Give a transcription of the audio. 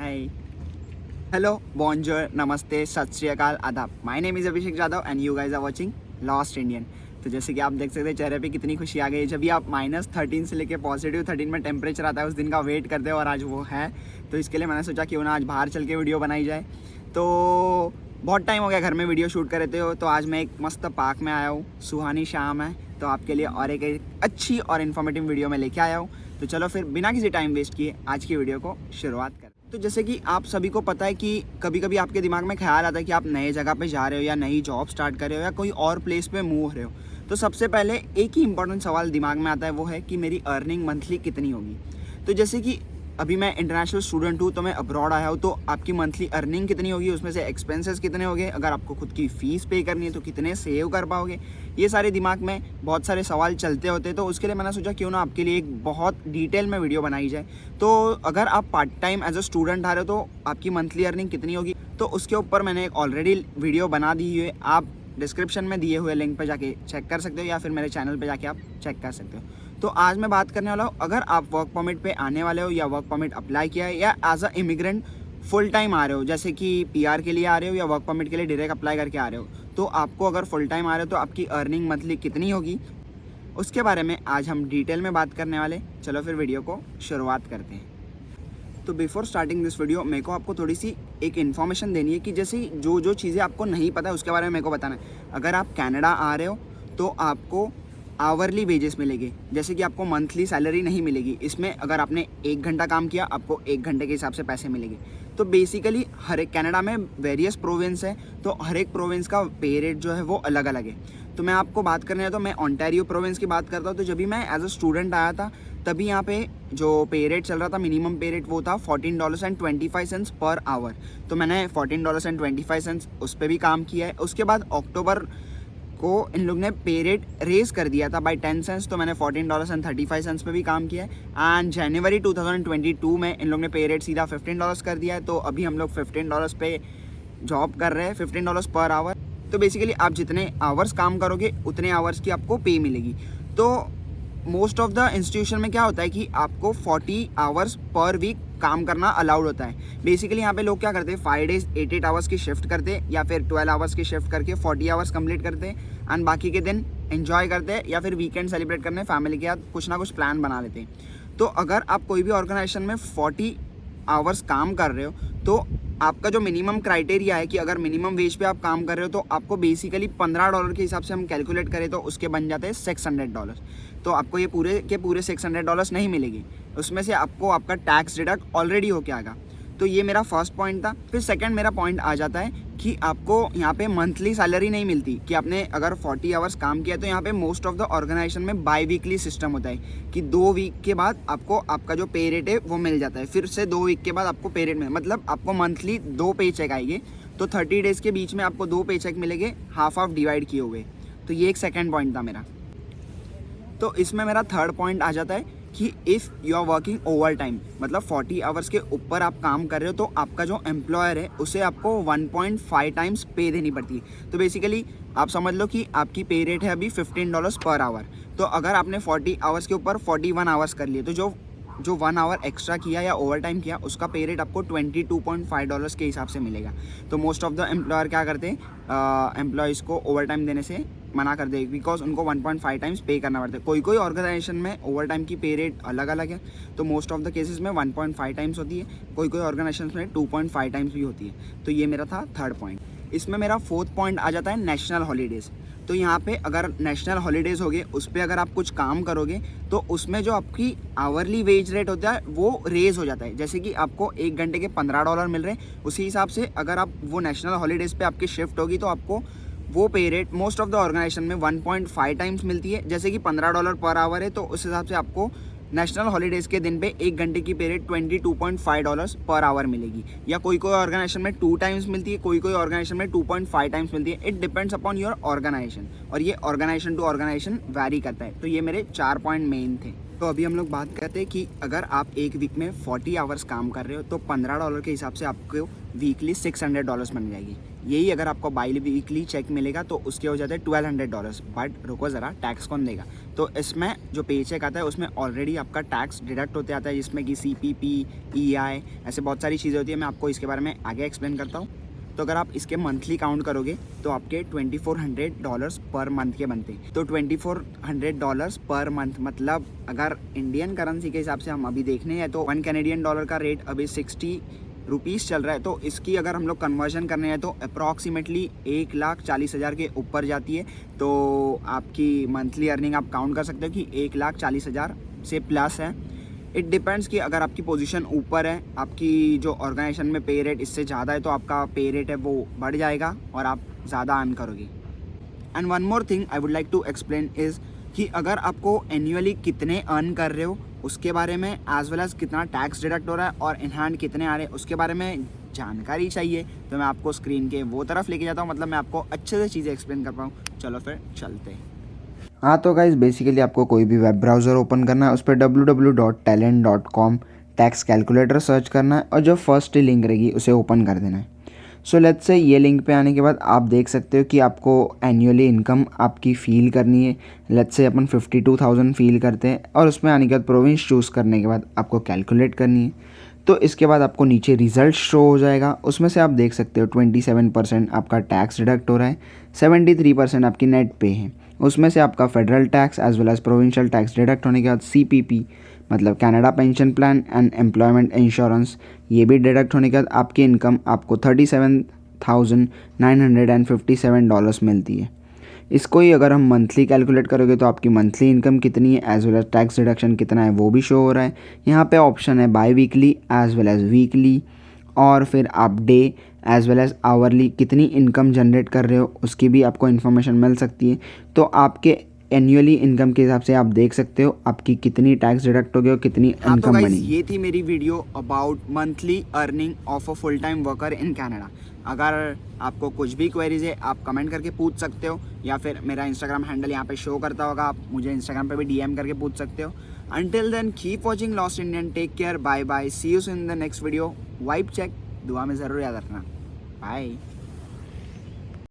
Hi. Hello, bonjour, namaste, सत श्री अकाल, आदाब. My name is Abhishek Jadhav and you guys are watching Lost Indian. तो जैसे कि आप देख सकते हैं चेहरे पे कितनी खुशी आ गई. जब भी आप -13 से लेके +13 में टेम्परेचर आता है उस दिन का वेट करते हो और आज वो है. तो इसके लिए मैंने सोचा क्यों ना आज बाहर चल के वीडियो बनाई जाए. तो बहुत टाइम हो गया घर में वीडियो शूट कर रहे हो, तो आज मैं एक मस्त पार्क में आया हूँ. सुहानी शाम है तो आपके लिए और एक अच्छी और इन्फॉर्मेटिव वीडियो में लेके आया हूँ. तो चलो फिर बिना किसी टाइम वेस्ट किए आज की वीडियो को शुरुआत करें. तो जैसे कि आप सभी को पता है कि कभी कभी आपके दिमाग में ख्याल आता है कि आप नए जगह पे जा रहे हो या नई जॉब स्टार्ट कर रहे हो या कोई और प्लेस पे मूव हो रहे हो. तो सबसे पहले एक ही इंपॉर्टेंट सवाल दिमाग में आता है, वो है कि मेरी अर्निंग मंथली कितनी होगी. तो जैसे कि अभी मैं इंटरनेशनल स्टूडेंट हूँ, तो मैं अब्रॉड आया हूँ, तो आपकी मंथली अर्निंग कितनी होगी, उसमें से एक्सपेंसेस कितने होंगे, अगर आपको खुद की फ़ीस पे करनी है तो कितने सेव कर पाओगे. ये सारे दिमाग में बहुत सारे सवाल चलते होते हैं. तो उसके लिए मैंने सोचा क्यों ना आपके लिए एक बहुत डिटेल में वीडियो बनाई जाए. तो अगर आप part time as a student आ रहे हो तो आपकी मंथली अर्निंग कितनी होगी, तो उसके ऊपर मैंने एक ऑलरेडी वीडियो बना दी है. आप डिस्क्रिप्शन में दिए हुए लिंक पर जाके चेक कर सकते हो या फिर मेरे चैनल पर जाके आप चेक कर सकते हो. तो आज मैं बात करने वाला हूँ, अगर आप वर्क परमिट पे आने वाले हो या वर्क परमिट अप्लाई किया है या as a immigrant full time आ रहे हो, जैसे कि पीआर के लिए आ रहे हो या वर्क परमिट के लिए डायरेक्ट अप्लाई करके आ रहे हो, तो आपको अगर फुल टाइम आ रहे हो तो आपकी अर्निंग मंथली कितनी होगी, उसके बारे में आज हम डिटेल में बात करने वाले. चलो फिर वीडियो को शुरुआत करते हैं. तो बिफोर स्टार्टिंग दिस वीडियो मेरे को आपको थोड़ी सी एक इन्फॉर्मेशन देनी है कि जैसे जो चीज़ें आपको नहीं पता है उसके बारे में मेरे को बताना है. अगर आप कनाडा आ रहे हो तो आपको आवरली वेजेस मिलेंगे, जैसे कि आपको मंथली सैलरी नहीं मिलेगी. इसमें अगर आपने 1 घंटा काम किया आपको 1 घंटे के हिसाब से पैसे मिलेंगे. तो बेसिकली हर एक कनाडा में वेरियस प्रोविंस है, तो हर एक प्रोविंस का पे रेट जो है वो अलग अलग है. तो मैं आपको बात करने तो मैं ओंटारियो प्रोविंस की बात करता हूँ. तो जब भी मैं एज अ स्टूडेंट आया था तभी यहाँ पे जो पे रेट चल रहा था, मिनिमम पे रेट वो था $14.25 पर आवर. तो मैंने $14.25 उस पर भी काम किया है. उसके बाद अक्टूबर को इन लोग ने पे रेट रेज कर दिया था बाय 10 सेंट्स, तो मैंने $14.35 पे भी काम किया है. एंड जनवरी 2022 में इन लोग ने पे रेट सीधा $15 कर दिया है. तो अभी हम लोग $15 पे जॉब कर रहे हैं, $15 पर आवर. तो बेसिकली आप जितने आवर्स काम करोगे उतने आवर्स की आपको पे मिलेगी. तो मोस्ट ऑफ द इंस्टीट्यूशन में क्या होता है कि आपको 40 आवर्स पर वीक काम करना अलाउड होता है. बेसिकली यहाँ पे लोग क्या करते हैं, 5 डेज 8 आवर्स की शिफ्ट करते हैं या फिर 12 आवर्स की शिफ्ट करके 40 आवर्स कंप्लीट करते हैं एंड बाकी के दिन एंजॉय करते हैं या फिर वीकेंड सेलिब्रेट करने फैमिली के साथ कुछ ना कुछ प्लान बना लेते हैं. तो अगर आप कोई भी ऑर्गेनाइजेशन में 40 आवर्स काम कर रहे हो तो आपका जो मिनिमम क्राइटेरिया है कि अगर मिनिमम वेज पे आप काम कर रहे हो तो आपको बेसिकली $15 के हिसाब से हम कैलकुलेट करें तो उसके बन जाते हैं $600. तो आपको ये पूरे के पूरे $600 नहीं मिलेगी, उसमें से आपको आपका टैक्स डिडक्ट ऑलरेडी होके आएगा. तो ये मेरा फर्स्ट पॉइंट था. फिर सेकंड मेरा पॉइंट आ जाता है कि आपको यहाँ पे मंथली सैलरी नहीं मिलती कि आपने अगर 40 आवर्स काम किया. तो यहाँ पे मोस्ट ऑफ द ऑर्गेनाइजेशन में बाई वीकली सिस्टम होता है कि 2 वीक के बाद आपको आपका जो पे रेट है वो मिल जाता है. फिर से 2 वीक के बाद आपको पे रेट मिले, मतलब आपको मंथली 2 पे चेक आएंगे. तो 30 डेज़ के बीच में आपको 2 पे चेक मिलेंगे, हाफ डिवाइड किए हुए. तो ये एक सेकेंड पॉइंट था मेरा. तो इसमें मेरा थर्ड पॉइंट आ जाता है कि if you are working overtime, मतलब 40 आवर्स के ऊपर आप काम कर रहे हो, तो आपका जो एम्प्लॉयर है उसे आपको 1.5 टाइम्स पे देनी पड़ती है. तो बेसिकली आप समझ लो कि आपकी पे रेट है अभी $15 पर आवर. तो अगर आपने 40 आवर्स के ऊपर 41 आवर्स कर लिए तो जो 1 आवर एक्स्ट्रा किया या ओवर टाइम किया उसका पे रेट आपको $22.5 के हिसाब से मिलेगा. तो मोस्ट ऑफ द एम्प्लॉयर क्या करते हैं, एम्प्लॉयज़ को ओवर टाइम देने से मना कर दे, बिकॉज उनको 1.5 टाइम्स पे करना पड़ता है. कोई ऑर्गेनाइजेशन में ओवर टाइम की पे रेट अलग अलग है, तो मोस्ट ऑफ द केसेस में 1.5 टाइम्स होती है, कोई ऑर्गेनाइजेशन में 2.5 टाइम्स भी होती है. तो ये मेरा था थर्ड पॉइंट. इसमें मेरा फोर्थ पॉइंट आ जाता है नेशनल हॉलीडेज़. तो यहाँ पे अगर नेशनल हॉलीडेज़ हो गए उस पर अगर आप कुछ काम करोगे तो उसमें जो आपकी आवरली वेज रेट होता है वो रेज हो जाता है. जैसे कि आपको 1 घंटे के $15 मिल रहे हैं, उसी हिसाब से अगर आप वो नेशनल हॉलीडेज़ पे आपकी शिफ्ट होगी तो आपको वो pay rate most of the organization में 1.5 टाइम्स मिलती है. जैसे कि $15 पर आवर है तो उस हिसाब से आपको नेशनल हॉलीडेज़ के दिन पे 1 घंटे की पे रेट $22.5 पर आवर मिलेगी. या कोई ऑर्गेनाइजेशन में 2 टाइम्स मिलती है, कोई ऑर्गेनाइजेशन में 2.5 टाइम्स मिलती है. It depends upon your organization, और ये ऑर्गेनाइजेशन टू ऑर्गेनाइजेशन वैरी करता है. तो ये मेरे 4 पॉइंट मेन थे. तो अभी हम लोग बात करते हैं कि अगर आप एक वीक में 40 आवर्स काम कर रहे हो तो $15 के हिसाब से आपको वीकली $600 बन जाएगी। यही अगर आपको बाई वीकली चेक मिलेगा तो उसके हो जाते हैं $1200। बट रुको ज़रा, टैक्स कौन देगा? तो इसमें जो पे चेक आता है उसमें ऑलरेडी आपका टैक्स डिडक्ट होते आता है, जिसमें कि CPP, EI ऐसे बहुत सारी चीज़ें होती है। मैं आपको इसके बारे में आगे एक्सप्लेन करता हूँ। तो अगर आप इसके मंथली काउंट करोगे तो आपके $2400 पर मंथ के बनते हैं। तो $2400 पर मंथ मतलब अगर इंडियन करेंसी के हिसाब से हम अभी देखने हैं तो $1 का रेट अभी 60 रुपीज़ चल रहा है। तो इसकी अगर हम लोग कन्वर्जन करने हैं तो अप्रॉक्सीमेटली 1,40,000 के ऊपर जाती है। तो आपकी मंथली अर्निंग आप काउंट कर सकते हो कि 1,40,000 से प्लस है। इट डिपेंड्स कि अगर आपकी पोजीशन ऊपर है, आपकी जो ऑर्गेनाइजेशन में पे रेट इससे ज़्यादा है तो आपका पे रेट है वो बढ़ जाएगा और आप ज़्यादा अर्न करोगे। And one more thing I would like to explain is कि अगर आपको एनुअली कितने अर्न कर रहे हो उसके बारे में, एज वेल एज कितना टैक्स डिडक्ट हो रहा है और इन हैंड कितने आ रहे हैं उसके बारे में जानकारी चाहिए तो मैं आपको स्क्रीन के वो तरफ लेके जाता हूँ, मतलब मैं आपको अच्छे से चीज़ें एक्सप्लेन कर पाऊँ। चलो फिर चलते हैं। हाँ तो गाइज़ बेसिकली आपको कोई भी वेब ब्राउज़र ओपन करना है, उस पर www.talent.com टैक्स कैलकुलेटर सर्च करना है और जो फर्स्ट लिंक रहेगी उसे ओपन कर देना है। सो लेट्स से ये लिंक पे आने के बाद आप देख सकते हो कि आपको एनुअली इनकम आपकी फ़ील करनी है। लेट्स से अपन 52,000 फ़ील करते हैं और उसमें आने के बाद प्रोविंस चूज़ करने के बाद आपको कैलकुलेट करनी है। तो इसके बाद आपको नीचे रिज़ल्ट शो हो जाएगा, उसमें से आप देख सकते हो 27% आपका टैक्स डिडक्ट हो रहा है, 73% आपकी नेट पे है। उसमें से आपका federal tax as well as provincial tax deduct होने के बाद CPP मतलब Canada pension plan and employment insurance ये भी डिडक्ट होने के बाद आपकी इनकम आपको $37,957 मिलती है। इसको ही अगर हम मंथली कैलकुलेट करोगे तो आपकी मंथली इनकम कितनी है as well as tax deduction कितना है वो भी शो हो रहा है। यहाँ पे ऑप्शन है biweekly as well as weekly और फिर आप day as well as hourly कितनी इनकम जनरेट कर रहे हो उसकी भी आपको इन्फॉर्मेशन मिल सकती है। तो आपके एनुअली इनकम के हिसाब से आप देख सकते हो आपकी कितनी टैक्स डिडक्ट हो गई और कितनी इनकम बनी। ये थी मेरी video about monthly earning of a full time worker in Canada. अगर आपको कुछ भी क्वेरीज है आप कमेंट करके पूछ सकते हो या फिर मेरा इंस्टाग्राम हैंडल यहाँ पे शो करता होगा, आप मुझे इंस्टाग्राम पे भी DM करके पूछ सकते हो। Until then keep watching Lost Indian, take care, bye bye, see you in the next video. वाइब चेक दुआ में ज़रूर याद रखना। बाय।